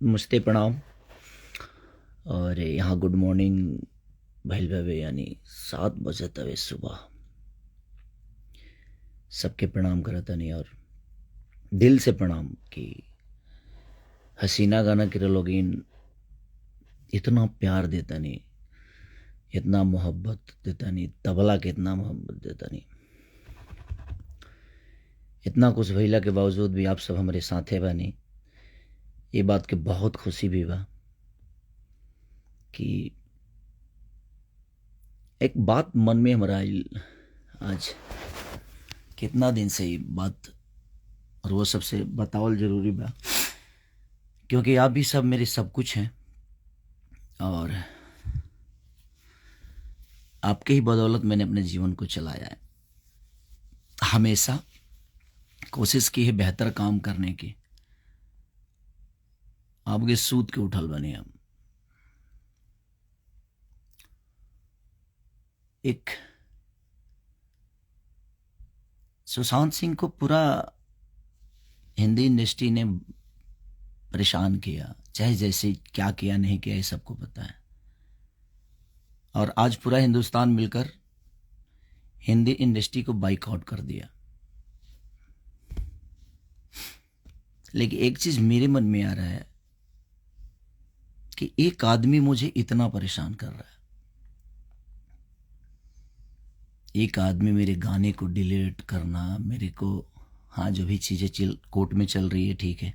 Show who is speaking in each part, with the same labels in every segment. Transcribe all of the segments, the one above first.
Speaker 1: नमस्ते, प्रणाम। और यहाँ गुड मॉर्निंग भइल बावे, यानी 7 बजत हवे सुबह। सबके प्रणाम करतनी और दिल से प्रणाम कि हसीना गाना के लोगिन इतना प्यार देतनी, इतना मोहब्बत देतनी, तबला के इतना मोहब्बत देतनी। इतना कुछ भइला के बावजूद भी आप सब हमारे साथे बानी। ये बात के बहुत खुशी भी बा कि एक बात मन में हमारा आइल आज, कितना दिन से ये बात, और वो सबसे बतावल जरूरी बा क्योंकि आप भी सब मेरे सब कुछ हैं और आपके ही बदौलत मैंने अपने जीवन को चलाया है। हमेशा कोशिश की है बेहतर काम करने की। आपके सूत के उठल बने हम। एक सुशांत सिंह को पूरा हिंदी इंडस्ट्री ने परेशान किया, चाहे जैसे क्या किया नहीं किया ये सबको पता है। और आज पूरा हिंदुस्तान मिलकर हिंदी इंडस्ट्री को बाइकआउट कर दिया। लेकिन एक चीज मेरे मन में आ रहा है कि एक आदमी मुझे इतना परेशान कर रहा है। एक आदमी मेरे गाने को डिलीट करना, मेरे को, हाँ जो भी चीजें कोर्ट में चल रही है ठीक है,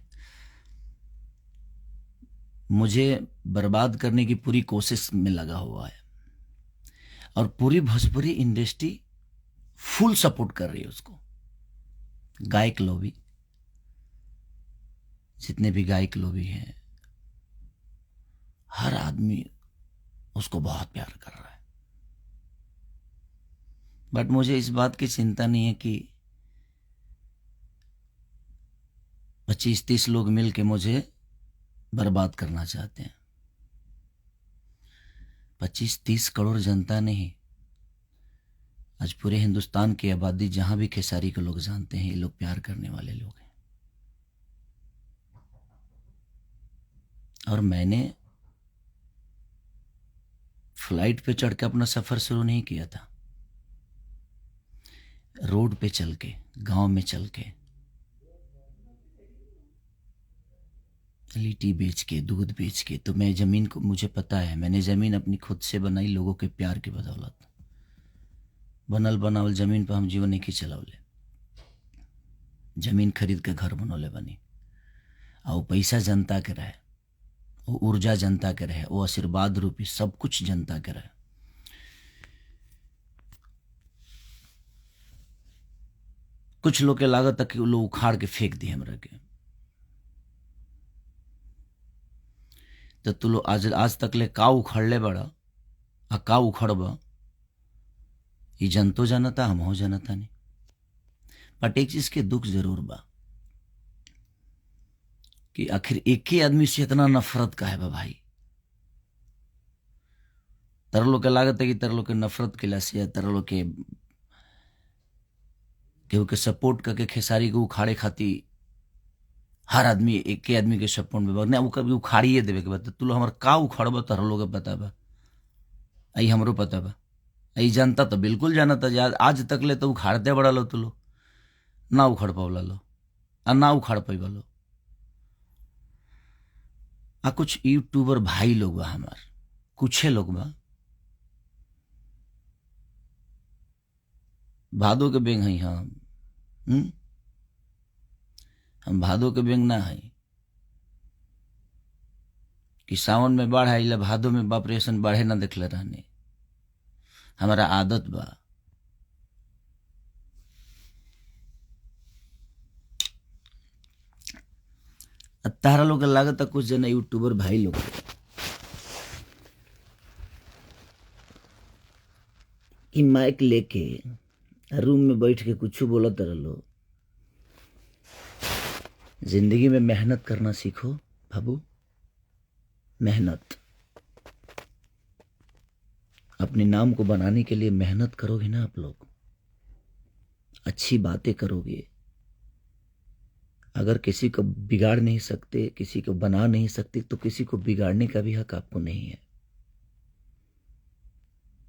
Speaker 1: मुझे बर्बाद करने की पूरी कोशिश में लगा हुआ है। और पूरी भोजपुरी इंडस्ट्री फुल सपोर्ट कर रही है उसको। गायक लोग भी, जितने भी गायक लोग भी हैं, हर आदमी उसको बहुत प्यार कर रहा है। बट मुझे इस बात की चिंता नहीं है कि 25-30 लोग मिल के मुझे बर्बाद करना चाहते हैं। 25-30 करोड़ जनता नहीं, आज पूरे हिंदुस्तान की आबादी, जहां भी खेसारी को लोग जानते हैं, ये लोग प्यार करने वाले लोग हैं। और मैंने फ्लाइट पे चढ़ के अपना सफर शुरू नहीं किया था। रोड पे चल के, गांव में चल के, लिट्टी बेच के, दूध बेच के, तो मैं जमीन को, मुझे पता है, मैंने जमीन अपनी खुद से बनाई, लोगों के प्यार की बदौलत। बनल बनावल जमीन पर हम जीवन नहीं चलावले, जमीन खरीद के घर बनौले बनी। और पैसा जनता के रहे, वो ऊर्जा जनता के रहे, वो आशीर्वाद रूपी सब कुछ जनता के रहे। कुछ लोग के लागत तक लोग उखाड़ के फेंक दिए हमरा के। तो तू लोग आज तक ले का उखड़ले बड़ा आ का उखड़बा, ये जनतो जानता, हम हो जानता नहीं। बट एक चीज के दुख जरूर बा कि आखिर एक ही आदमी से इतना नफरत का है बा भाई। तरह लोग के लागत है कि तरह लोग के नफरत के लासे, तरह लोग के केहू के सपोर्ट करके खेसारी को उखाड़े खाती हर आदमी एक ही आदमी के सपोर्ट में बा। वो कभी उखाड़िए देवे के बता, तू लोग हमार का उखाड़ब, तरह लोग के पता बा, आई हमरो पता बा, आई जानता तो बिल्कुल जाना था। आज तक ले तो उखाड़ते बड़ा लो, तू लोग ना उखाड़ पावला लो, आ ना उखाड़ पाइबा लो। आ कुछ यूट्यूबर भाई लोग बा हमार, कुछ लोग बा, भादो के बेंग हई हम भादो के बेंग ना हई कि सावन में बाढ़ आइला, भादो में बाप रे ऐसन बाढ़े ना देखले रहने। हमारा आदत बा। तारा लोग के लागत है कुछ जना यूट्यूबर भाई लोग कि माइक लेके रूम में बैठ के कुछ बोलत रहो। जिंदगी में मेहनत करना सीखो बाबू, मेहनत। अपने नाम को बनाने के लिए मेहनत करोगे ना आप लोग, अच्छी बातें करोगे, अगर किसी को बिगाड़ नहीं सकते, किसी को बना नहीं सकते, तो किसी को बिगाड़ने का भी हक आपको नहीं है।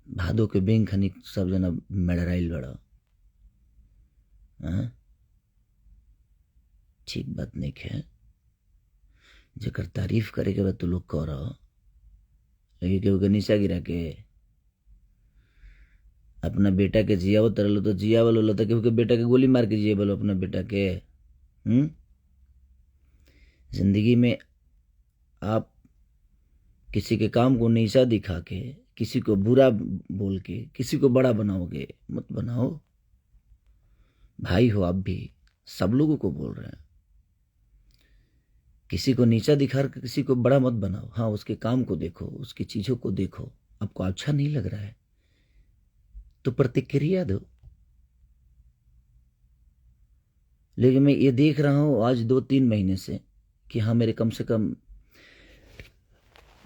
Speaker 1: भादो के बैंक खनी सब जना मेडराइल बड़ा, ठीक बात नहीं है। जकर तारीफ करे के बाद तो लोग कह रहा, लेकिन केहू के नीचा गिरा के अपना बेटा के जियावो तरलो तो जियावल होला, तो केहू के बेटा के गोली मार के जियावल अपना बेटा के। जिंदगी में आप किसी के काम को नीचा दिखा के, किसी को बुरा बोल के किसी को बड़ा बनाओगे, मत बनाओ। भाई हो आप भी, सब लोगों को बोल रहे हैं, किसी को नीचा दिखा कर किसी को बड़ा मत बनाओ। हाँ, उसके काम को देखो, उसकी चीजों को देखो, आपको अच्छा नहीं लग रहा है तो प्रतिक्रिया दो। लेकिन मैं ये देख रहा हूं आज 2-3 महीने से कि हाँ, मेरे कम से कम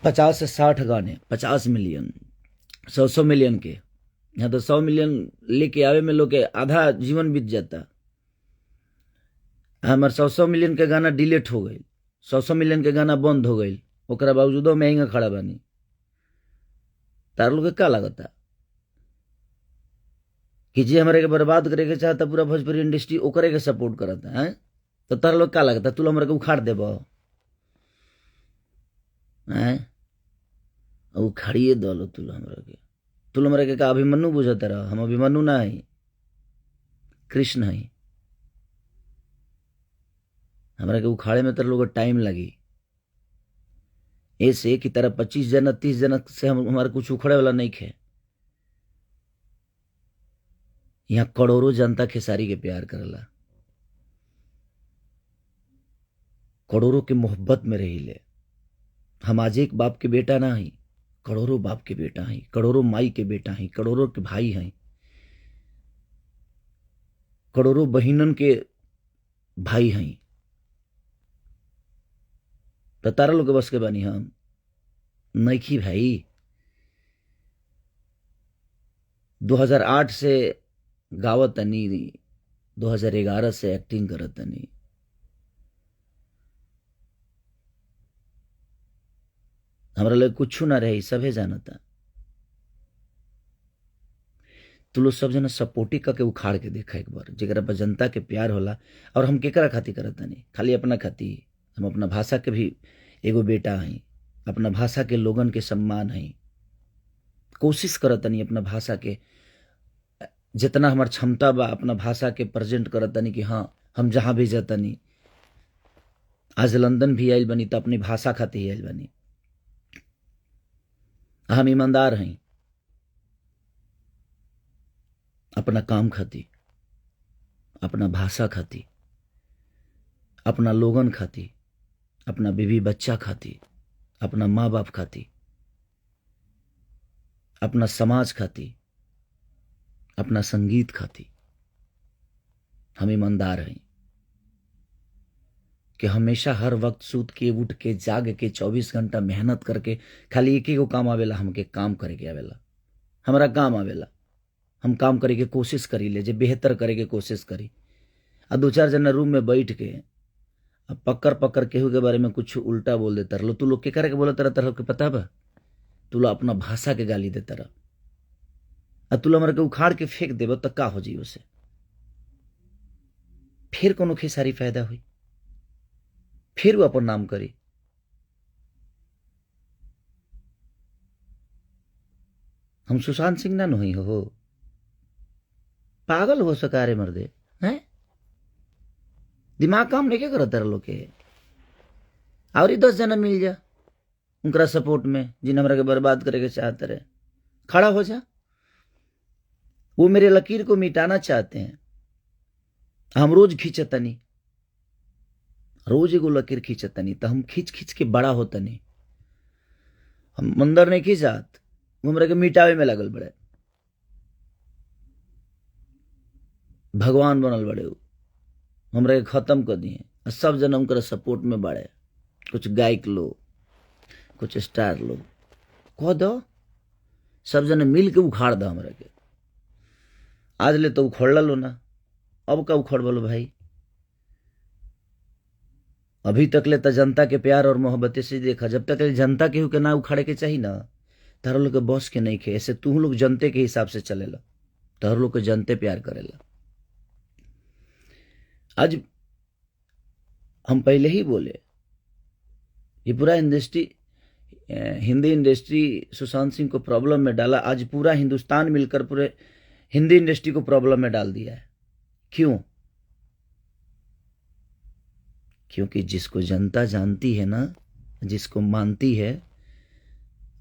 Speaker 1: 50 से 60 गाने, 50 मिलियन, 100 मिलियन के, यहाँ तो 100 मिलियन लेके आवे में लोग के आधा जीवन बीत जाता। हमारे 100 मिलियन के गाना डिलीट हो गई, 100 मिलियन के गाना बंद हो गई, ओकरा बावजूदो महंगा खड़ा बानी। तार लोग के का लगता कि जे हमारे के बर्बाद करे के चाहता पूरा भोजपुरी इंडस्ट्री, ओकरे के सपोर्ट करता है? तो तार लोग का लगता तू हमारे के उखाड़ देब? उखाड़िए दलो तू हमारे के का अभिमन्यु बुझत रह? हम अभिमन्यु ना है, कृष्ण है। हमारे के उखाड़े में तर लोग टाइम लगी, ऐसे की तरह 25 जना 30 जना से हमारे कुछ उखड़े वाला नहीं खे। यहाँ करोड़ों जनता खेसारी के प्यार करला, करोड़ों के मोहब्बत में रही ले। हम आज एक बाप के बेटा ना ही, करोड़ों बाप के बेटा हैं, करोड़ों माई के बेटा हैं, करोड़ों के भाई हैं, करोड़ों बहिनन के भाई हैं। तो तारा लोग के बस के बानी हम नईखी भाई। 2008 से गावत तनी, 2011 से एक्टिंग करत तनी। हमारा लोग कुछ ना रहे, सभे जानता। तू लोग सब जना सपोर्टी करके उखाड़ के देखा एक बार, जरा पर जनता के प्यार होला। और हम केकरा खाती करत नहीं, खाली अपना खाती। हम अपना भाषा के भी एगो बेटा हैं, अपना भाषा के लोगन के सम्मान हैं। कोशिश करत नहीं अपना भाषा के जितना हमार क्षमता बा, अपना भाषा के प्रेजेंट करत नहीं कि हाँ हम जहां भी जातनी। आज लंदन भी आयल बनी तो अपनी भाषा खाती आयल बनी। हम ईमानदार हैं, अपना काम खाती, अपना भाषा खाती, अपना लोगन खाती, अपना बीवी बच्चा खाती, अपना माँ बाप खाती, अपना समाज खाती, अपना संगीत खाती। हम ईमानदार हैं कि हमेशा हर वक्त सूत के उठ के जाग के 24 घंटा मेहनत करके खाली एक ही को काम आवेला, हमके काम करे के आवेला, हमारा काम आवेला। हम काम करे के कोशिश करी ले, जे बेहतर करे के कोशिश करी। आ 2-4 जना रूम में बैठ के अब पकड़ केहू के बारे में कुछ उल्टा बोल देता रहो। तू लोग के करे के बोला तरह के पता बा? तू लोग अपना भाषा के गाली देता रह, आ तू लोग हमारे के उखाड़ के फेंक देब तो का हो जी उसे? फिर कोनो खेसारी फायदा हुई? फिर वो अपन नाम करी। हम सुशांत सिंह ना नहीं हो, पागल हो सका रे मर्दे हैं? दिमाग काम नहीं क्या करता लोग के? और 10 जना मिल जा उनका सपोर्ट में, जिन हमरा के बर्बाद करे के चाहते रहे, खड़ा हो जा। वो मेरे लकीर को मिटाना चाहते हैं। हम रोज खींचतनी, रोज एगो लकीर खींचतनी, तो हम खींच खींच के बड़ा होतनी। हम मंदिर नहीं खींचात, हमरा के मिटावे में लगल बड़े। भगवान बनल बड़े, हमरा के खत्म कर दिए। सब जना उनका सपोर्ट में बड़े, कुछ गायक लोग, कुछ स्टार लोग, कह दो सब जना मिल के उखाड़ दो हमरा के। आज ले तो उखड़ लो ना, अब का उखड़ बोलो भाई? अभी तक ले तो जनता के प्यार और मोहब्बत से देखा, जब तक ले जनता केहू के ना उखाड़े के चाहिए ना, तारा लोग के बॉस के नहीं खे। ऐसे तू लोग जनते के हिसाब से चलेला, तारा लोग के जनते प्यार करेला। आज हम पहले ही बोले, ये पूरा इंडस्ट्री, हिंदी इंडस्ट्री सुशांत सिंह को प्रॉब्लम में डाला। आज पूरा हिंदुस्तान मिलकर पूरे हिंदी इंडस्ट्री को प्रॉब्लम में डाल दिया है। क्यों? क्योंकि जिसको जनता जानती है ना, जिसको मानती है,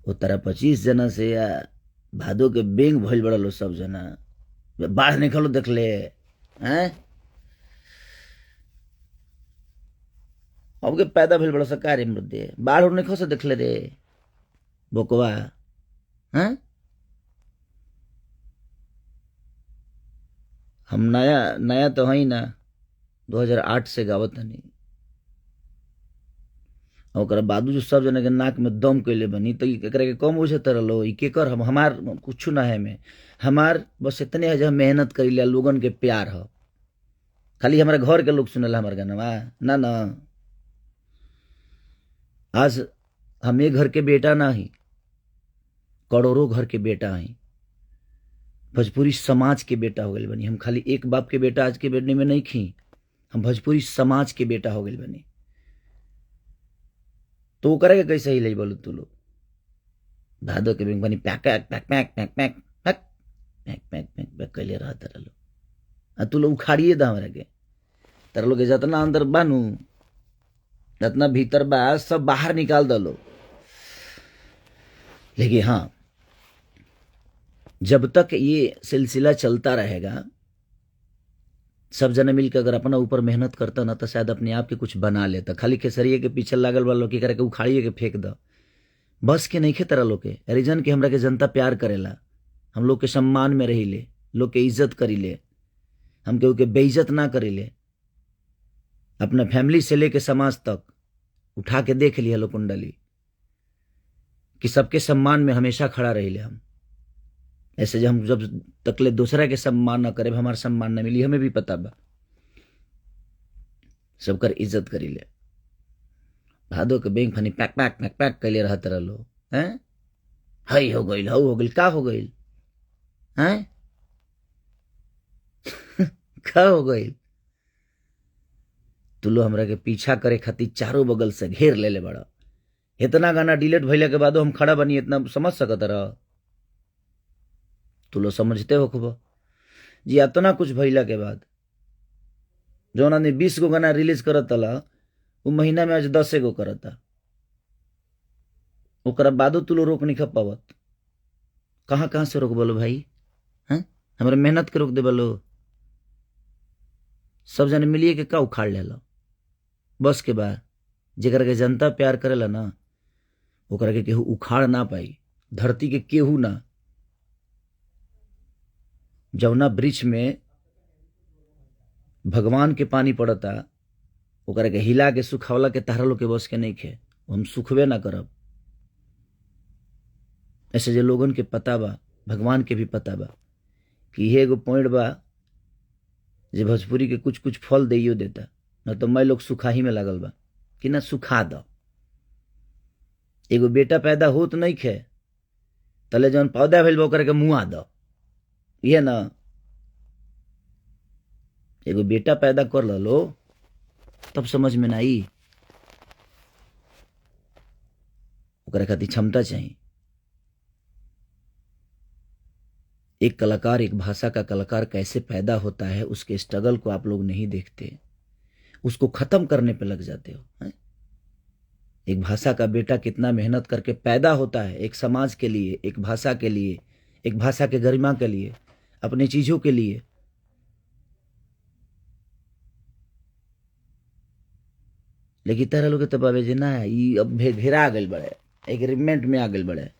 Speaker 1: वो तारा 25 जना से या भादो के बेंग भइल बड़ा लो सब जना, बाढ़ निकलो देख ले हैं। अब के पैदा भइल बड़ा सरकारी मुद्दे, बाढ़ उड़ने खो से देख ले रे बोकवा हैं। हम नया नया तो है ना, 2008 से गावत नहीं। और बादू जो सब जना के नाक में दम कैले बनी, तो एकरा के कम बुझे तरलो। ई केकर हम हमार कुछ ना है में, हमार बस इतने है जो मेहनत करी लिया, लोगन के प्यार हो। खाली हमारे घर के लोग सुनला हमार गाना ना ना। आज हम एक घर के बेटा ना ही, करोड़ों घर के बेटा ही, भोजपुरी समाज के बेटा हो गए बनी। हम खाली एक बाप के बेटा आज के बेटे में नहीं खी, हम भोजपुरी समाज के बेटा हो गए बनी। तो करेगा कैसे ही ले बोलो तू लोग, भादो के बेंग बनी pack pack pack pack pack pack pack pack pack pack pack कैले रहा तारा लोग। तू लोग उखाड़िए दा हमरा के, तारा लोग जितना अंदर बानू, जितना भीतर बा, सब बाहर निकाल दलो। लेकिन हाँ, जब तक ये सिलसिला चलता रहेगा, सब जने मिलकर अगर अपना ऊपर मेहनत करता ना, तो शायद अपने आप के कुछ बना लेता। खाली खेसरिए के पीछे लागल वालों की करके उखाड़िए के फेंक दो, बस के नहीं खे तरह लोग के। रीजन के हमरा के जनता प्यार करेला, हम लोग के सम्मान में रही ले, लोग के इज्जत करी ले, हम केहू के बेइज्जत ना करी ले। अपना फैमिली से लेके समाज तक उठा के देख लिया लो कुंडली, कि सबके सम्मान में हमेशा खड़ा रही ले हम। ऐसे जब हम जब तकले दूसरा के सम्मान न करे, हमारा सम्मान न मिली, हमें भी पता बा। सबकर इज्जत करी ले। भादो के बेंग फनी पैक पैक पैक पैक कैले रहत रहो हैं। हई हो गई, हऊ हो गई, का हो गई हैं का हो गई। तू लो हमरा के पीछा करे खातिर चारों बगल से घेर ले बड़ा। इतना गाना डिलीट भइला के बाद हम खड़ा बनी, इतना समझ सकत रह? तू लो समझते हो खूब जी। इतना कुछ भइला के बाद जो उन्होंने 20 गो गाना रिलीज करत ला, वो महीना में आज 10 गो करता। ओकरा बादो तू लो रोक नहीं खप पावत। कहाँ कहाँ से रोक बोलो भाई हैं? हमारे मेहनत के रोक दे बोलो। सब जने मिलिए के का उखाड़ ले लो बस के बाद। जेकर के जनता प्यार करेला ना, ओकरा के केहू उखाड़ ना पाई, धरती के केहू ना। जवना वृक्ष में भगवान के पानी पड़ता, ओकरा के हिला के सुखावला के तहरा लोग के बस के नहीं खे, हम सुखबे ना करब। ऐसे जो लोगन के पता बा, भगवान के भी पता बा कि ये एगो पॉइंट बा जे भोजपुरी के कुछ कुछ फल दियो देता, न तो मैं लोग सुखा ही में लागल बा कि ना सुखा दो। एगो बेटा पैदा होत नहीं खे, तले जौन पौधा भइल बा ओकरा के मुआ दो। ये ना, एगो बेटा पैदा कर लो तब समझ में ना आई। ओकरा खातिर क्षमता चाहिए। एक कलाकार, एक भाषा का कलाकार कैसे पैदा होता है, उसके स्ट्रगल को आप लोग नहीं देखते, उसको खत्म करने पे लग जाते हो हैं? एक भाषा का बेटा कितना मेहनत करके पैदा होता है, एक समाज के लिए, एक भाषा के लिए, एक भाषा के गरिमा के लिए, अपनी चीजों के लिए। लेकिन तरह लोग तब जे ना अब घेरा आ गए बड़े, एग्रीमेंट में आ गए बड़े,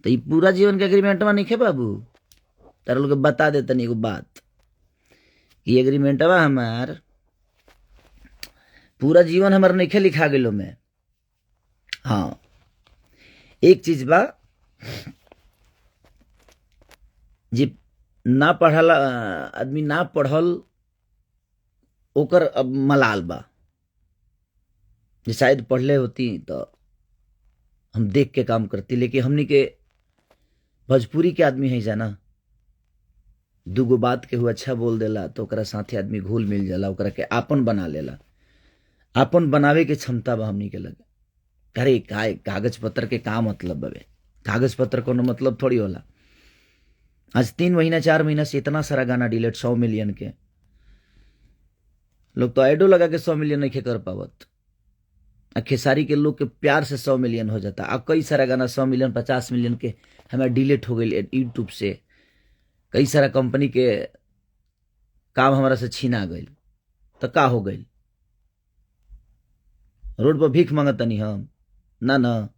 Speaker 1: तो ये पूरा जीवन के एग्रीमेंट में नहीं खे बाबू। तारा लोग बता देता नहीं एगो बात, ये एग्रीमेंटवा हमार पूरा जीवन हमार नहीं खे लिखा गेलो में। हाँ, एक चीज बा, जी ना पढ़ल आदमी ना पढ़ल ओकर अब मलाल बा। जे शायद पढ़ले होती तो हम देख के काम करती, लेकिन हमनी के भोजपुरी के आदमी है जाना, दूगो बात के हुआ अच्छा बोल देला तो ओकरा साथे आदमी घुल मिल जाला, ओकरा के आपन बना लेला। आपन बनावे के क्षमता बा हमनी के लगे। अरे कागज पत्र के का मतलब बवे? कागज पत्र कोनो मतलब थोड़ी होला। आज 3 महीना 4 महीना से इतना सारा गाना डिलीट 100 मिलियन के, लोग तो एडो लगा के 100 मिलियन नहीं कर पावत। खेसारी के लोग के प्यार से 100 मिलियन हो जाता। अब कई सारा गाना 100 मिलियन 50 मिलियन के हमारा डिलीट हो गई यूट्यूब से। कई सारा कंपनी के काम हमारा से छीना गई तो का हो गई? रोड पर भीख मांगतनी हम ना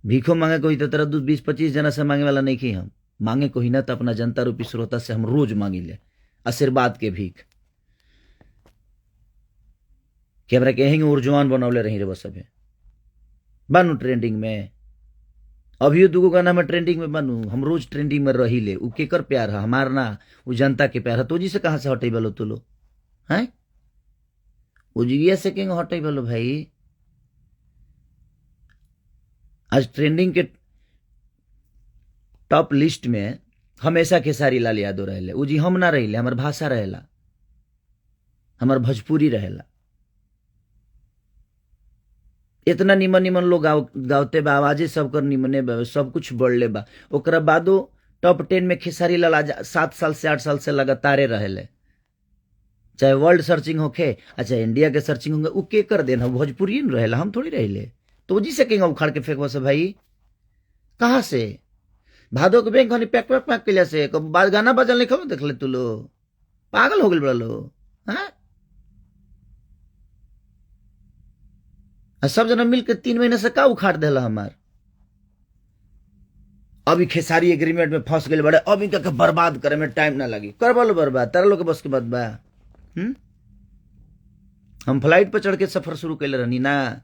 Speaker 1: भीखो मांगे कोई तो तरह 20-25 जना से मांगे वाला नहीं की हम। मांगे कोई ना तो अपना जनता रूपी श्रोता से हम रोज मांगी ले आशीर्वाद के भीख कि हमरा कहेंगे ऊर्जवान बनौले रही रे। बस अभी बनू ट्रेंडिंग में, अभी दूगो गाना में ट्रेंडिंग में बनू। हम रोज ट्रेंडिंग में रही ले। उ केकर प्यार है? हमार ना, वो जनता के प्यार है। तो जी से कहां से हटे बोलो तू लो हैं? उजिया से कहेंगे हटे बोलो भाई। आज ट्रेंडिंग के टॉप लिस्ट में हमेशा खेसारी लाल यादव रहेले। उ जी हम ना रहिले, हमार भाषा रहेला, हमार भोजपुरी रहेला। इतना निमन निमन लोग गावते बा, आवाजे सबकर निमने बा, सब कुछ बढ़ले बा। ओकरा बादो टॉप 10 में खेसारी लाल 7 साल से 8 साल से लगातारे रहेले। चाहे वर्ल्ड सर्चिंग होखे, अच्छा इंडिया के सर्चिंग होंगे, उ के कर देना भोजपुरी न रहेला, हम थोड़ी रहिले। तो जी से कहेंगे उखाड़ के फेंकवा से भाई। कहाँ से भादो के बैंक हनी पैक पैक पैक के से बाद गाना बजल नहीं खबर देख ले तू लो। पागल हो गए बड़ा लो। हाँ सब जना मिलकर 3 महीने से का उखाड़ देला हमार। अभी खेसारी एग्रीमेंट में फंस गए बड़े, अभी का बर्बाद करे में टाइम ना लगी। कर बोलो बर्बाद, तारा लोग के बस के बात बा। हम फ्लाइट पर चढ़ के सफर शुरू कैले रहनी ना,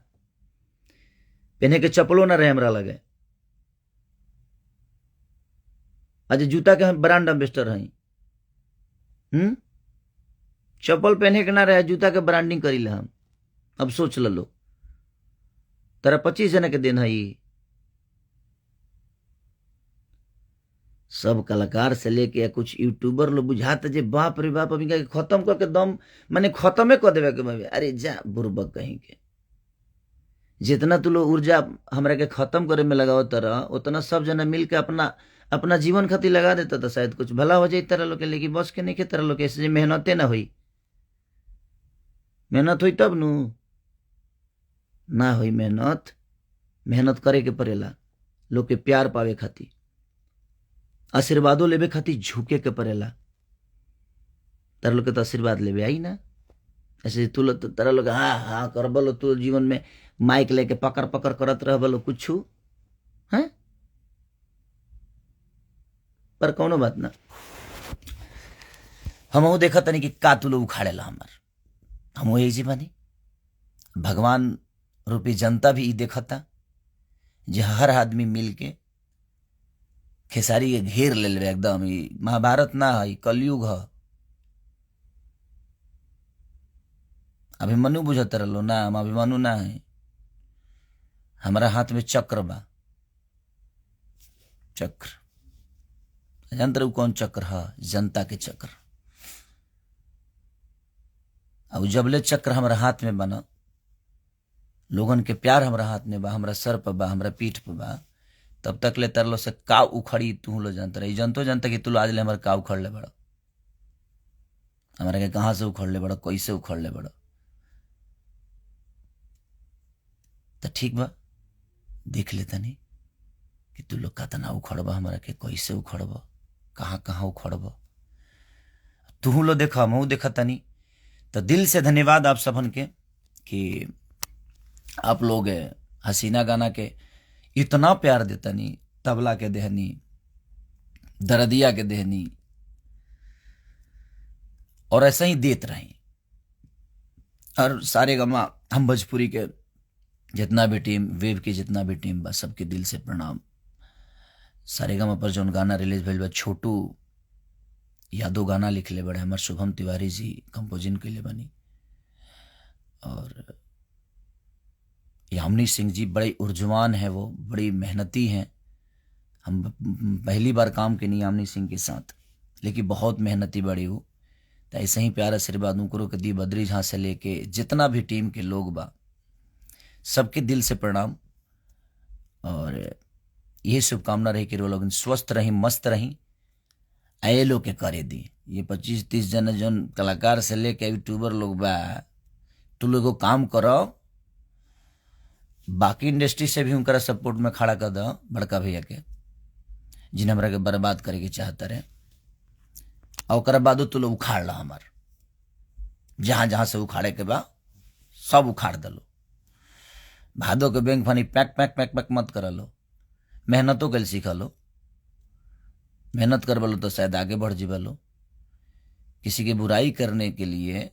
Speaker 1: पहने के चप्पलों ना रहे हमरा लगे। आज जूता के हम ब्रांड एम्बेसडर हैं। चप्पल पहने के ना रहे, जूता के ब्रांडिंग करी हम। अब सोच लो, तेरा 25 जना के दिन है। सब कलाकार से लेके कुछ यूट्यूबर लोग बुझाते जे बाप रे बाप अभी खत्म करके दम माने खत्मे कर देवे के। अरे जा बुर्बक कहीं के, जितना तू लोग ऊर्जा हमरा के खत्म करे में लगाओ तरह, उतना सब जना मिल के अपना अपना जीवन खातिर लगा देता तो शायद कुछ भला हो जाए तरह लोग के। लेकिन बस के नहीं के तरह लोग के, ऐसे मेहनते ना हुई। मेहनत हुई तब नू ना हुई। मेहनत करे के पड़ेला। लोग के प्यार पावे खातिर, आशीर्वादों लेवे खातिर झुके के पड़ेला। तारा लोग के तो आशीर्वाद लेवे आई ना। ऐसे तू लोग तारा लोग हाँ हाँ कर बोलो, तू जीवन में माइक लेके पकड़ पकड़ करत रह बोलो कुछ है, पर कौनो बात ना। हम देखा तनी कि का तू लोग उखाड़ेला हमार। हम यही जी बानी। भगवान रूपी जनता भी देखता जे हर आदमी मिल के खेसारी के घेर ले लेवे एकदम। महाभारत ना है, कलयुग है। अभिमन्यु बुझत रहो ना, हम अभिमन्यु ना है। हमारा हाथ में चक्र बा। चक्र जानते कौन चक्र है? जनता के चक्र। अब जबले चक्र हमारा हाथ में बना, लोगन के प्यार हमारा हाथ में बा, हमारा सर पर बा, हमारा पीठ पर बा, तब तक ले तरलो से का उखड़ी तू लो जानता रही। जनता कि तू आज ले हमारे का उखड़ ले बड़ा, हमारे के कहाँ से उखड़ ले बड़ा, कैसे उखड़ ले बड़ा। तो ठीक बा, देख लेता नहीं कि तू लोग कहता ना उखड़बा, हमारा के कैसे उखड़बा, कहाँ कहाँ उखड़बा। तू लो देखा, मैं देखा तनी। तो दिल से धन्यवाद आप सबन के कि आप लोग हसीना गाना के इतना प्यार देता नहीं। तबला के देहनी, दरदिया के देहनी, और ऐसा ही देत रही। और सारे गमा हम भोजपुरी के जितना भी टीम, वेव की जितना भी टीम बा, सबके दिल से प्रणाम। सारे गमा पर जो गाना रिलीज भेल बा, छोटू यादव गाना लिख ले बड़े, हमारे शुभम तिवारी जी कंपोजिंग के लिए बनी। और यामिनी सिंह जी बड़े ऊर्जवान हैं, वो बड़ी मेहनती हैं। हम पहली बार काम के नहीं यामिनी सिंह के साथ, लेकिन बहुत मेहनती बड़ी हो। तो ऐसे ही प्यार आशीर्वाद करो कि दी बद्री झा से लेके जितना भी टीम के लोग बा, सबके दिल से प्रणाम। और ये शुभकामना रही कि रो लोग स्वस्थ रही, मस्त रही, आए लोग के करे दी। ये 25-30 जन जन कलाकार से लेके यूट्यूबर लोग बा, तू लोग काम करो, बाकी इंडस्ट्री से भी उनका सपोर्ट में खड़ा कर दो बड़का भैया के, जिन्हें हमरा के बर्बाद करे के चाहता रहे। और बादो तू लोग उखाड़ लो, हमार जहां जहां से उखाड़े के बा सब उखाड़ दलो। भादो के बैंक फनी पैक पैक पैक पैक मत कर लो, मेहनतों के सीख लो। मेहनत कर बोलो तो शायद आगे बढ़ जी लो। किसी की बुराई करने के लिए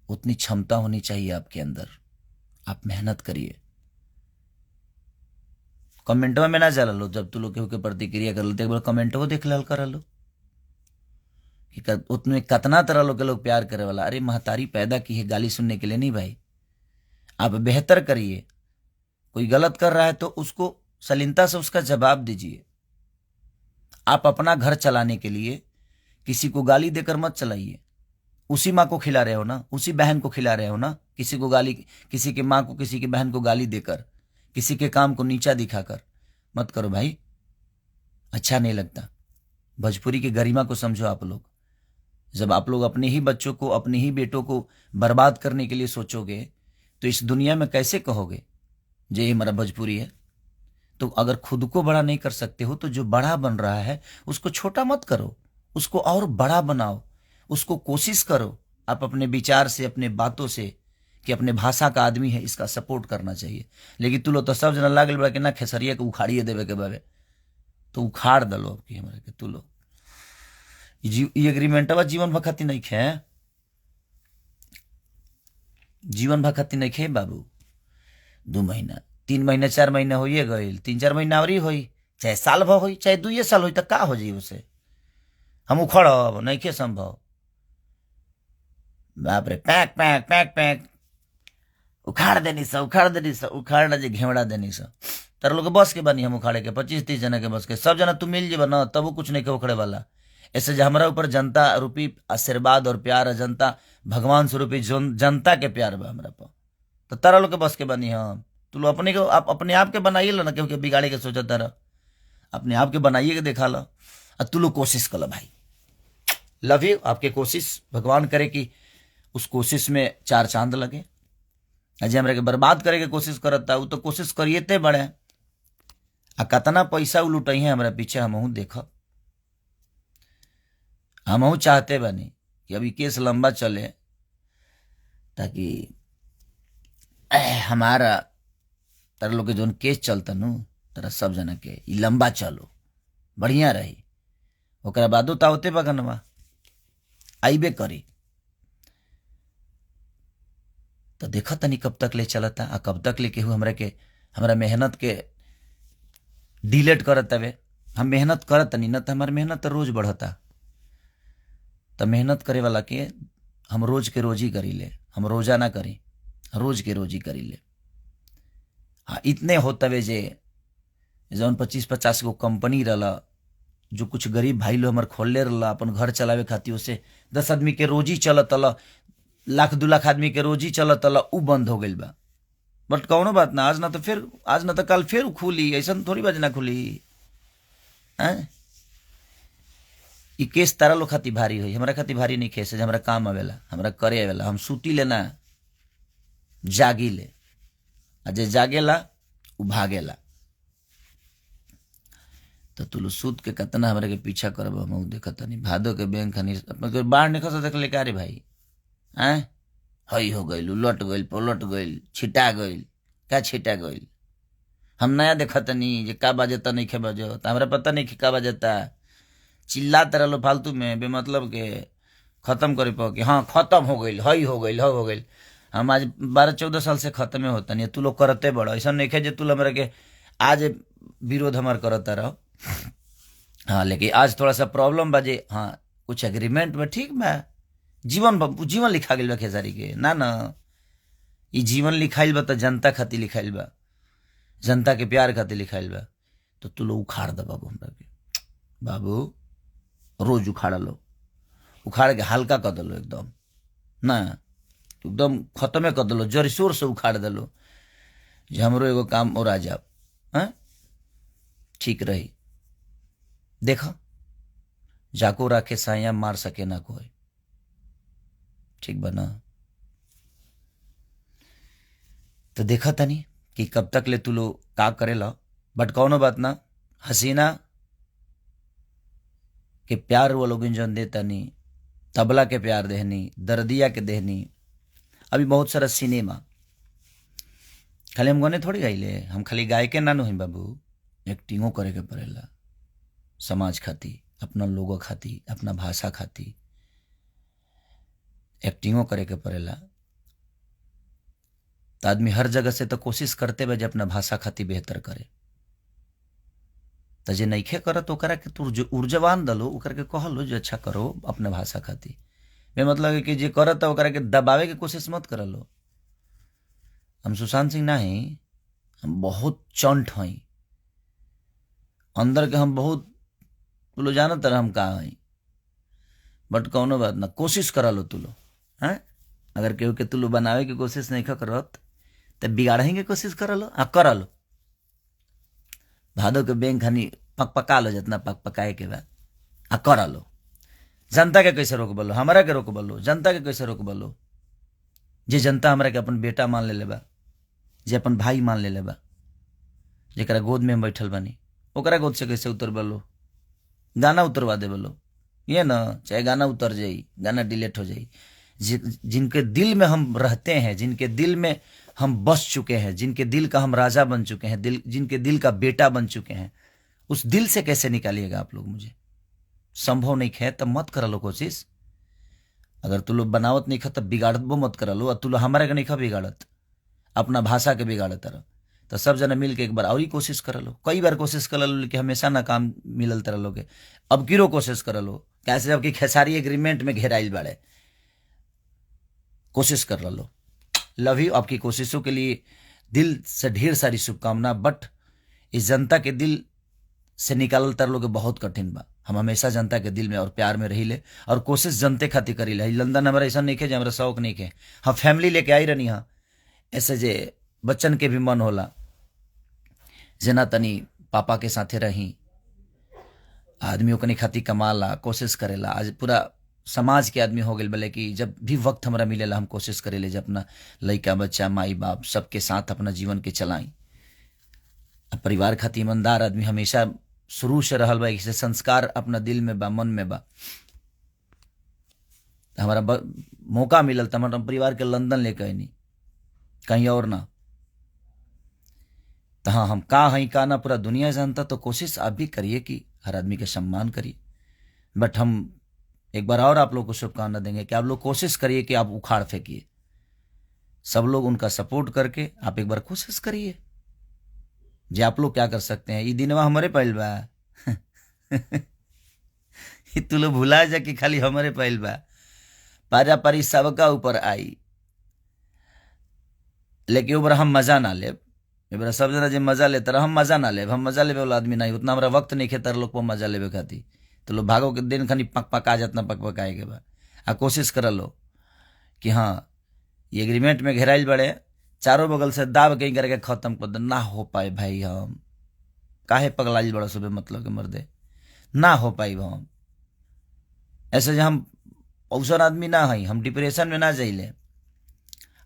Speaker 1: उतनी क्षमता होनी चाहिए आपके अंदर। आप मेहनत करिए, कमेंटों में ना चला लो। जब तू लोग के प्रतिक्रिया कर लो तो एक बार कमेंटों देख लाल कर लो कि उतने कतना तरह लोग के लोग प्यार करे वाला। अरे महतारी पैदा की है गाली सुनने के लिए नहीं भाई, आप बेहतर करिए। कोई गलत कर रहा है तो उसको सलीनता से उसका जवाब दीजिए। आप अपना घर चलाने के लिए किसी को गाली देकर मत चलाइए। उसी माँ को खिला रहे हो ना, उसी बहन को खिला रहे हो ना। किसी को गाली, किसी की माँ को, किसी की बहन को गाली देकर, किसी के काम को नीचा दिखाकर मत करो भाई, अच्छा नहीं लगता। भोजपुरी की गरिमा को समझो आप लोग। जब आप लोग अपने ही बच्चों को, अपने ही बेटों को बर्बाद करने के लिए सोचोगे तो इस दुनिया में कैसे कहोगे जे ये हमारा भोजपुरी है। तो अगर खुद को बड़ा नहीं कर सकते हो तो जो बड़ा बन रहा है उसको छोटा मत करो, उसको और बड़ा बनाओ, उसको कोशिश करो। आप अपने विचार से, अपने बातों से कि अपने भाषा का आदमी है, इसका सपोर्ट करना चाहिए। लेकिन तू लोग तो सब जना लागल बा कि ना खेसरिया के उखाड़िए देवे के बाबे, तो उखाड़ दलो अब की हमारे के। तू लोग ये एग्रीमेंटवा जीवन भर खातिर नहीं खे, जीवन भर खातिर नहीं खे बाबू। 2 महीना, 3 महीना, 4 महीना होइए गई, 3-4 महीना और होई, चाहे साल भर होई, चाहे 2 साल होई, तो का हो जाई उसे। हम उखड़ब नहीं खे संभव। बाप रे, पैक पैक पैक पैक उखाड़ देनी सा, उखाड़ देनी सा, उखाड़ना जे घेवड़ा देनी सा। तार लोग बस के बनी हम उखाड़े के 25-30 जना के बस के। सब जना तू मिल जेबा ना तब कुछ नहीं के उखड़े वाला। ऐसे जो हमारा ऊपर जनता रूपी आशीर्वाद और प्यार है, जनता भगवान स्वरूपी जनता के प्यार बा हमारा पर, तो तारा लोग के बस के बनी हम। तू लोग अपने को, आप अपने आप के बनाइए लो ना, क्योंकि बिगाड़े के सोचा तारा, अपने आप के बनाइए के देखा लो। और तू लोग कोशिश कर लो भाई, लव यू। आपके कोशिश भगवान करे कि उस कोशिश में 4 चांद लगे। अजय हमरा के बर्बाद करे के कोशिश करता, वो तो कोशिश करिए ते बड़े। आ कतना पैसा लुटाई है हमारा पीछे, हमहू देखब। हमहू चाहते बनी कि अभी केस लंबा चले, ताकि हमारा तारा लोग के जोन केस चलता नु, तारा सब जना के ई लंबा चलो, बढ़िया रही। ओकरा बादो तावते बगनवा आईबे करी। तो देखा तनी कब तक ले चलता, आ कब तक ले केहू हमरा के, हमरा मेहनत के डिलेट करत हवे। हम मेहनत करत नहीं ना, तो हमार मेहनत रोज बढ़ता। तो मेहनत करे वाला के हम रोज के रोज ही करी ले, हम रोजा ना करी, रोज के रोज ही करी ले। हाँ, इतने होता वे जे जौन 25-50 गो कंपनी रहा, जो कुछ गरीब भाई लोग हमार खोलले रहा अपन घर चलावे खातिर, उसे 10 आदमी के रोजी चलत अला, 1-2 लाख आदमी के रोजी चलत अला, उ बंद हो गई बा। बट कौनो बात ना, आज ना तो कल फिर खुली, ऐसा थोड़ी बात ना खुली। ई केस तारा लोग खातिर भारी हुई, हमारा खातिर भारी नहीं केस, हमारा काम आवेला, हमारा करे आवेला। हम सूती लेना, जागी ले, अजय जागेला उ भागेला। तो तू सूत के कतना हमारे के पीछा करब, हम देखता नहीं। भादो के बैंक हनी बाढ़ निकल देख ले का रे भाई, हई हो गई, उलट गई, पलट गई, छिटा गई, क्या छिटा गई। हम नया देखता नहीं जे का बाजता नहीं खे बजो, तो हमारा पता नहीं का बाजता। चिल्लाते रहो फालतू में बेमतलब के, खत्म करे पो कि हाँ खत्म हो गई, हई हो गई, हो गई। हम आज 12-14 साल से खत्म होता नहीं, तू लोग करते बड़ो। ऐसा नहीं खे जे तू हमारे के आज विरोध हमार करता रहो। हाँ, लेकिन आज थोड़ा सा प्रॉब्लम बाजे। हाँ, कुछ एग्रीमेंट में ठीक बा, जीवन लिखा गया खेसारी के ना, ई जीवन लिखाइल बा तो जनता खातिर लिखाइल बा, जनता के प्यार खातिर लिखाइल बा। तो तू लोग उखाड़ दे बाबू हमरा के, बाबू रोज उखाड़ लो, उखाड़ के हल्का कर दलो एकदम, ना एकदम खत्मे कर दलो, जड़ शोर से उखाड़ दलो, जो हमरो एगो काम और आ जाओ। हाँ ठीक रही। देखो जाको राखे साया मार सके ना कोई, ठीक बना। तो देखा तनी कि कब तक ले तू लोग का करेला, बट कौनो बात ना, हसीना के प्यार वो लोग इंजन देता नहीं, तबला के प्यार देहनी, दर्दिया के देहनी, अभी बहुत सारा सिनेमा। खाली हम गाने थोड़ी गाइले, हम खाली गाय के ना नहीं बाबू, एक्टिंगो करे के पड़ेला समाज खाती, अपना लोगों खाती, अपना भाषा खाती एक्टिंगो करे के पड़ेला। तो आदमी हर जगह से तो कोशिश करते बजे अपना भाषा खाती बेहतर करे। तो जे नईखे करत ओकरा के तू ऊर्जावान दलो, ओकरा के कहलो जो अच्छा करो अपने भाषा खाती। मैं मतलब है कि जे करत ओकरा के दबावे के कोशिश मत करलो। हम सुशांत सिंह ना ही, हम बहुत चंट हई अंदर के, हम बहुत, तू लो जानत रह हम का हई, बट कौनो बात ना, कोशिश करा लो तू लो। हैं अगर केहू के तू लो बनावे की कोशिश नहीं करत तो बिगाड़े के कोशिश करा लो, करा लो। भादो के बैंक खानी पका लो, जितना पकाए के बाद करा लो। जनता के कैसे रोक बलो, हमारा के रोक बलो, जनता के कैसे रोक बलो। जे जनता हमारा के अपन बेटा मान ले बा, जे अपन भाई मान ले बा, जरा गोद में हम बैठल बनी, ओकरा गोद से कैसे उतर बलो, गाना उतरवा दे बलो। ये ना चाहे गाना उतर जाई, गाना डिलीट हो जाई। जिनके दिल में हम रहते हैं, जिनके दिल में हम बस चुके हैं, जिनके दिल का हम राजा बन चुके हैं, जिनके दिल का बेटा बन चुके हैं, उस दिल से कैसे निकालिएगा आप लोग मुझे? संभव नहीं है, तब मत करा लो कोशिश। अगर तू लोग बनावत नहीं खा तब बिगाड़त वो मत करा लो। और तू लोग हमारे के नहीं खा बिगाड़त, अपना भाषा के बिगाड़त रह, तो सब जना मिल के एक बार और ही कोशिश कर लो। कई बार कोशिश कर लो कि हमेशा नाकाम मिलल तरह लोगे, अब गिरो कोशिश कर लो। कैसे जबकि खेसारी एग्रीमेंट में घेराइल बाड़े, कोशिश कर लो। Love you. आपकी कोशिशों के लिए दिल से ढेर सारी शुभकामना। बट इस जनता के दिल से निकालल तर लोग बहुत कठिन बा। हम हमेशा जनता के दिल में और प्यार में रही ले, और कोशिश जनते खातिर करी ले। लंदन हमारा ऐसा नहीं है जो हमारा शौक नहीं है, हम फैमिली लेके आई रहनी। हाँ ऐसे जे बच्चन के भी मन होला, जना तनी पापा के साथे रही, आदमी ओकनी खातिर कमाला, कोशिश करेला। आज पूरा समाज के आदमी हो गए बोले कि जब भी वक्त हमारा मिलेला हम कोशिश करेले जब अपना लड़का बच्चा माई बाप सबके साथ अपना जीवन के चलाई। परिवार खातिर ईमानदार आदमी हमेशा शुरू से रहल बा, इसे संस्कार अपना दिल में बा, मन में बा। हमारा मौका मिलल तो हमारा परिवार के लंदन लेके आईनी, कहीं और ना। तो हाँ हम का हई का ना पूरा दुनिया जानता। तो कोशिश आप भी करिए कि हर आदमी का सम्मान करिए। बट हम एक बार और आप लोग को शुभकामना देंगे कि आप लोग कोशिश करिए कि आप उखाड़ फेंकिए। सब लोग उनका सपोर्ट करके आप एक बार कोशिश करिए। जे आप लोग क्या कर सकते हैं, ये दिनवा हमारे पहल बा तू लोग भुला जा कि खाली हमारे पहल बा, पारा पारी सबका ऊपर आई। लेकिन ऊपर हम मजा ना ले, सब जना जो मजा लेता हम मजा ना ले, हम मजा लेवे वाला आदमी नहीं, उतना हमारा वक्त नहीं खेतर लोग को मजा लेवे खाती। तो लोग भागो के दिन खानी पक पका जातना पक पकाए के बाद आ कोशिश कर लो कि हाँ ये एग्रीमेंट में घेराइल बड़े, चारों बगल से दाब कहीं करके खत्म कर दे। ना हो पाए भाई, हम काहे पगलाइल बड़ा सुबह मतलब के मर्दे, ना हो पाई हम ऐसे। जो हम अवसर आदमी ना हई, हम डिप्रेशन में ना जाइले,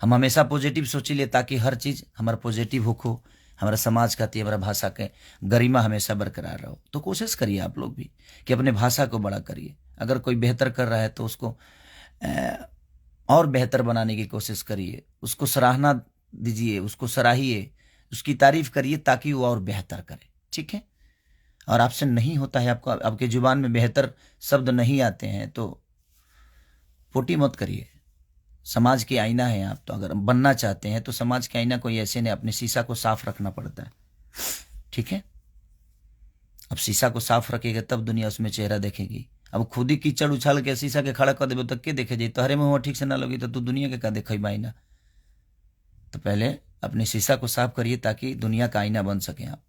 Speaker 1: हम हमेशा पॉजिटिव सोचिले ताकि हर चीज हमारा पॉजिटिव होखो, हमारा समाज खातिर, हमारा भाषा के गरिमा हमेशा बरकरार रहो। तो कोशिश करिए आप लोग भी कि अपने भाषा को बड़ा करिए। अगर कोई बेहतर कर रहा है तो उसको और बेहतर बनाने की कोशिश करिए, उसको सराहना दीजिए, उसको सराहिए, उसकी तारीफ करिए ताकि वो और बेहतर करे। ठीक है। और आपसे नहीं होता है, आपको आपके जुबान में बेहतर शब्द नहीं आते हैं तो पोटी मत करिए। समाज की आईना है आप, तो अगर बनना चाहते हैं तो समाज के आईना कोई ऐसे नहीं, अपने शीशा को साफ रखना पड़ता है। ठीक है। अब शीशा को साफ रखेगा तब दुनिया उसमें चेहरा देखेगी। अब खुद ही कीचड़ उछाल के शीशा के खड़ा कर देवे तो के देखे जाए, तोहरे में हुआ ठीक से ना लगी तो तू दुनिया के का देखे आईना। तो पहले अपने शीशा को साफ करिए ताकि दुनिया का आईना बन सके आप।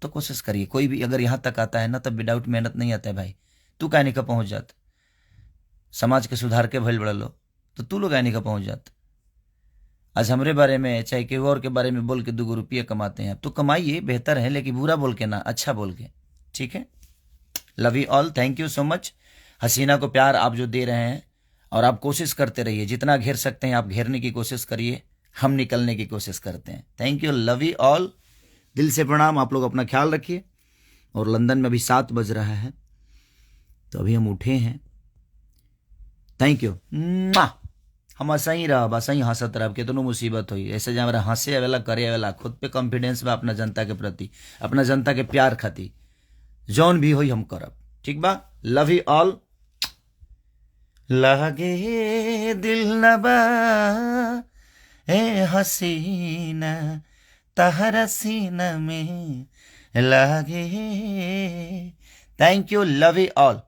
Speaker 1: तो कोशिश करिए, कोई भी अगर यहाँ तक आता है ना तब विदाउट मेहनत नहीं आता है भाई। तू कहने का पहुंच जाता, समाज के सुधार के भइल बड़ा लो तो तू लोग आने का पहुंच जाता। आज हमरे बारे में चाहे केहू और के बारे में बोल के 2 रुपये कमाते हैं, तो कमाइए, बेहतर है, लेकिन बुरा बोल के ना, अच्छा बोल के। ठीक है, love you all, thank you so much. हसीना को प्यार आप जो दे रहे हैं, और आप कोशिश करते रहिए, जितना घेर सकते हैं आप घेरने की कोशिश करिए, हम निकलने की कोशिश करते हैं। Thank you, love you all, दिल से प्रणाम। आप लोग अपना ख्याल रखिए। और लंदन में अभी 7 बज रहा है, तो अभी हम उठे हैं। Thank you. हम ऐसा ही रहा, बस ही हंसत रह, कितनो मुसीबत हुई ऐसे जब हमारा हंसे वाला करे वाला, खुद पे कॉन्फिडेंस बा, अपना जनता के प्रति, अपना जनता के प्यार खाती जौन भी हुई हम करब। ठीक बा, लव यू ऑल। लगे दिल न बा ए हसीना, तहरा सीना में लगे। Thank you, love you all.